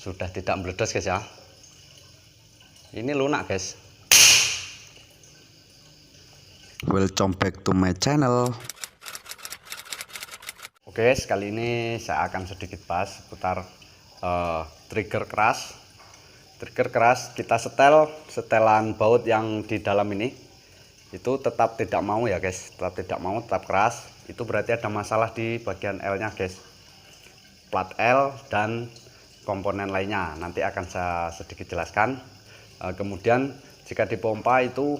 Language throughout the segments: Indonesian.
sudah tidak meledos guys ya. Ini lunak guys. Welcome back to my channel. Oke, kali ini saya akan sedikit bahas seputar trigger keras. Trigger keras kita setelan baut yang di dalam ini itu tetap tidak mau ya guys, tetap keras. Itu berarti ada masalah di bagian L nya guys, plat L dan komponen lainnya. Nanti akan saya sedikit jelaskan. Kemudian jika dipompa itu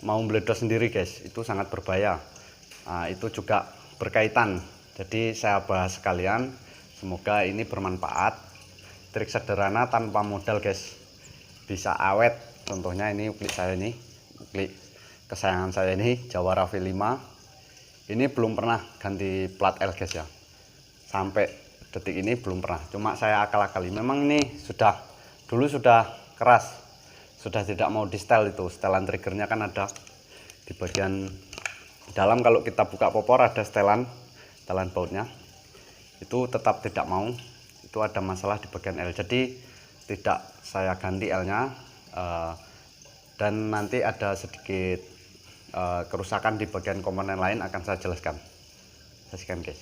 mau meledos sendiri guys, itu sangat berbahaya. Itu juga berkaitan, jadi saya bahas sekalian. Semoga ini bermanfaat. Trik sederhana tanpa modal guys, bisa awet. Contohnya ini uklik saya, ini uklik kesayangan saya ini Jawara V5. Ini belum pernah ganti plat L guys ya, sampai detik ini belum pernah. Cuma saya akal-akali, memang ini dulu sudah keras, sudah tidak mau di setel. Itu setelan triggernya kan ada di bagian dalam. Kalau kita buka popor ada setelan bautnya, itu tetap tidak mau. Itu ada masalah di bagian L, jadi tidak saya ganti L nya. Dan nanti ada sedikit kerusakan di bagian komponen lain akan saya jelaskan. Saksikan guys.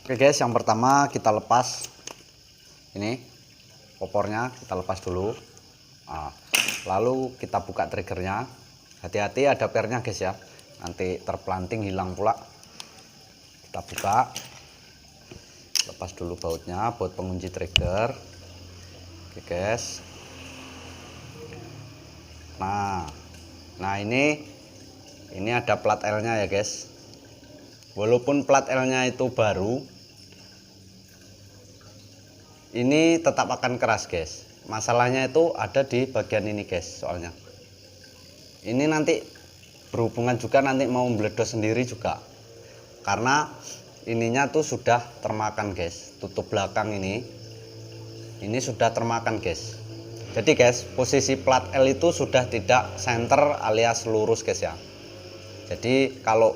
Oke guys, yang pertama kita lepas ini popornya, kita lepas dulu. Lalu kita buka triggernya. Hati-hati ada pernya guys ya, nanti terpelanting hilang pula. Kita buka, lepas dulu bautnya, baut pengunci trigger. Oke guys. Nah ini ada plat L nya ya guys. Walaupun plat L nya itu baru, ini tetap akan keras guys. Masalahnya itu ada di bagian ini guys. Soalnya ini nanti berhubungan juga, nanti mau meledos sendiri juga, karena ininya tuh sudah termakan guys. Tutup belakang ini sudah termakan guys. Jadi guys, posisi plat L itu sudah tidak center alias lurus guys ya. Jadi kalau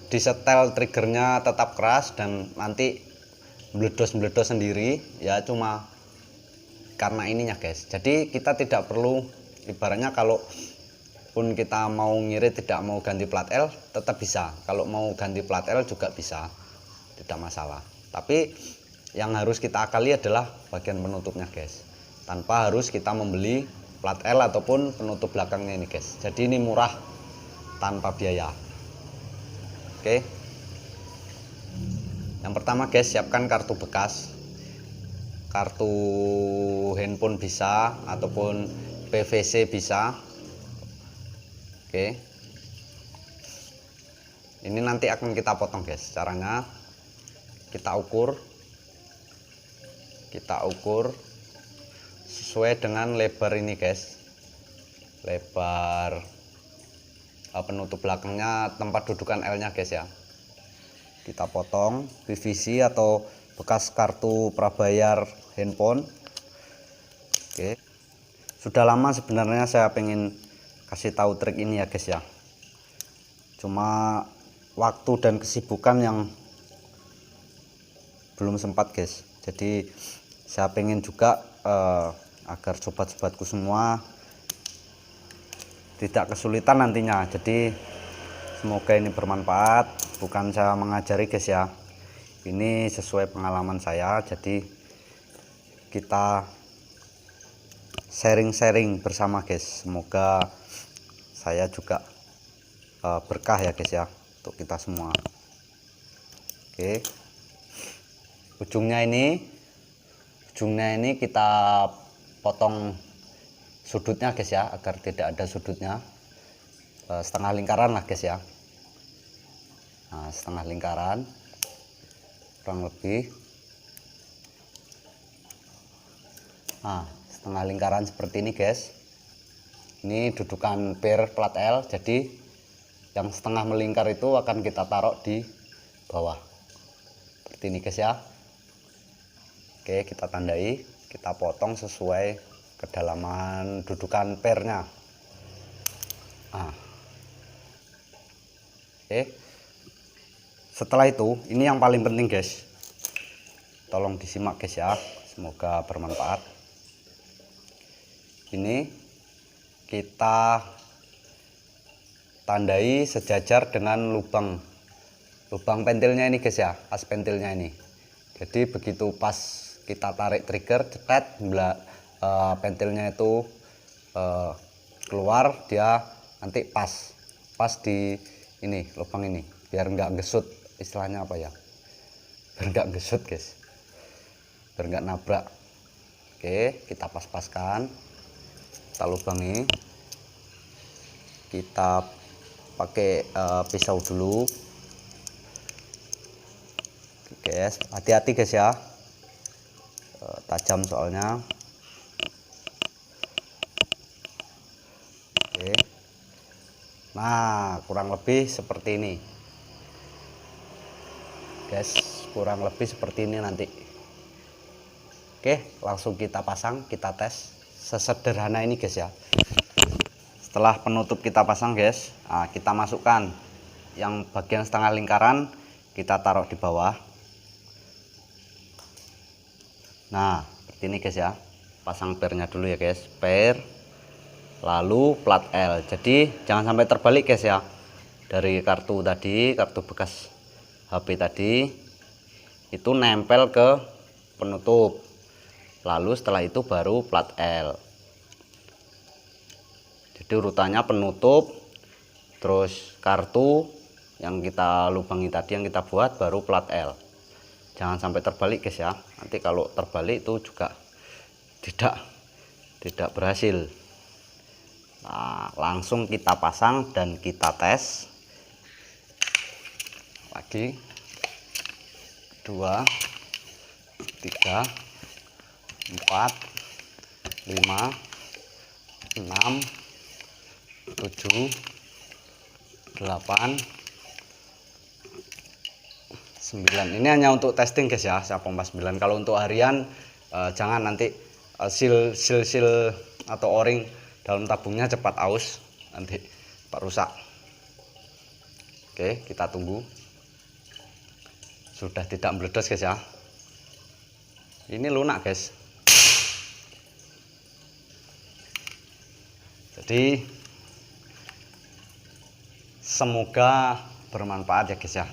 disetel triggernya tetap keras dan nanti meledos sendiri ya, cuma karena ininya guys. Jadi kita tidak perlu, ibaratnya kalau pun kita mau ngirit tidak mau ganti plat L tetap bisa. Kalau mau ganti plat L juga bisa, tidak masalah. Tapi yang harus kita akali adalah bagian penutupnya guys, tanpa harus kita membeli plat L ataupun penutup belakangnya ini guys. Jadi ini murah tanpa biaya. Oke, yang pertama guys, siapkan kartu bekas, kartu handphone bisa ataupun PVC bisa. Oke, ini nanti akan kita potong guys. Caranya kita ukur sesuai dengan lebar ini guys, lebar penutup belakangnya, tempat dudukan L nya guys ya. Kita potong PVC atau bekas kartu prabayar handphone. Oke, sudah lama sebenarnya saya pengen kasih tahu trik ini ya guys ya, cuma waktu dan kesibukan yang belum sempat guys. Jadi saya pengen juga agar sobat-sobatku semua tidak kesulitan nantinya. Jadi semoga ini bermanfaat. Bukan saya mengajari guys ya, ini sesuai pengalaman saya. Jadi kita sharing-sharing bersama guys. Semoga saya juga berkah ya guys ya untuk kita semua. Oke, ujungnya ini kita potong sudutnya guys ya, agar tidak ada sudutnya. Setengah lingkaran lah guys ya. Nah, setengah lingkaran kurang lebih. Nah, setengah lingkaran seperti ini guys. Ini dudukan per plat L, jadi yang setengah melingkar itu akan kita taruh di bawah seperti ini guys ya. Oke, kita tandai, kita potong sesuai kedalaman dudukan pernya. Oke, setelah itu ini yang paling penting guys, tolong disimak guys ya semoga bermanfaat. Ini kita tandai sejajar dengan lubang pentilnya ini guys ya, as pentilnya ini. Jadi begitu pas kita tarik trigger cepet, pentilnya itu keluar, dia nanti pas di ini lubang ini, biar nggak gesut, istilahnya apa ya, biar nggak gesut guys, biar nggak nabrak. Oke, kita pas-paskan, kita lubangi, kita pakai pisau dulu. Oke guys, hati-hati guys ya, tajam soalnya. Oke, nah kurang lebih seperti ini guys, kurang lebih seperti ini nanti. Oke, langsung kita pasang, kita tes. Sesederhana ini guys ya. Setelah penutup kita pasang guys, nah, kita masukkan yang bagian setengah lingkaran, kita taruh di bawah. Nah seperti ini guys ya, pasang pernya dulu ya guys, per lalu plat L. Jadi jangan sampai terbalik guys ya, dari kartu tadi, kartu bekas HP tadi itu nempel ke penutup, lalu setelah itu baru plat L. Jadi urutannya penutup, terus kartu yang kita lubangi tadi, yang kita buat, baru plat L. Jangan sampai terbalik guys ya, nanti kalau terbalik itu juga tidak berhasil. Nah, langsung kita pasang dan kita tes lagi. 2, 3, 4, 5, 6, 7, 8, 9. Ini hanya untuk testing guys ya, saya pompa 9. Kalau untuk harian jangan, nanti seal atau o-ring dalam tabungnya cepat aus, nanti cepat rusak. Oke, kita tunggu. Sudah tidak meledos guys ya. Ini lunak guys. Jadi semoga bermanfaat ya guys ya.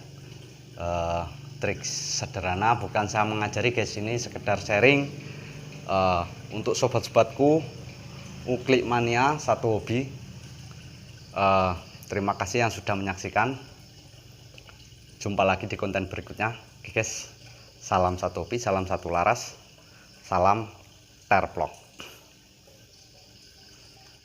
Trik sederhana, bukan saya mengajari guys, ini sekedar sharing untuk sobat-sobatku Uklik Mania, satu hobi. Terima kasih yang sudah menyaksikan. Jumpa lagi di konten berikutnya. Oke guys, salam satu hobi, salam satu laras, salam Tervlog.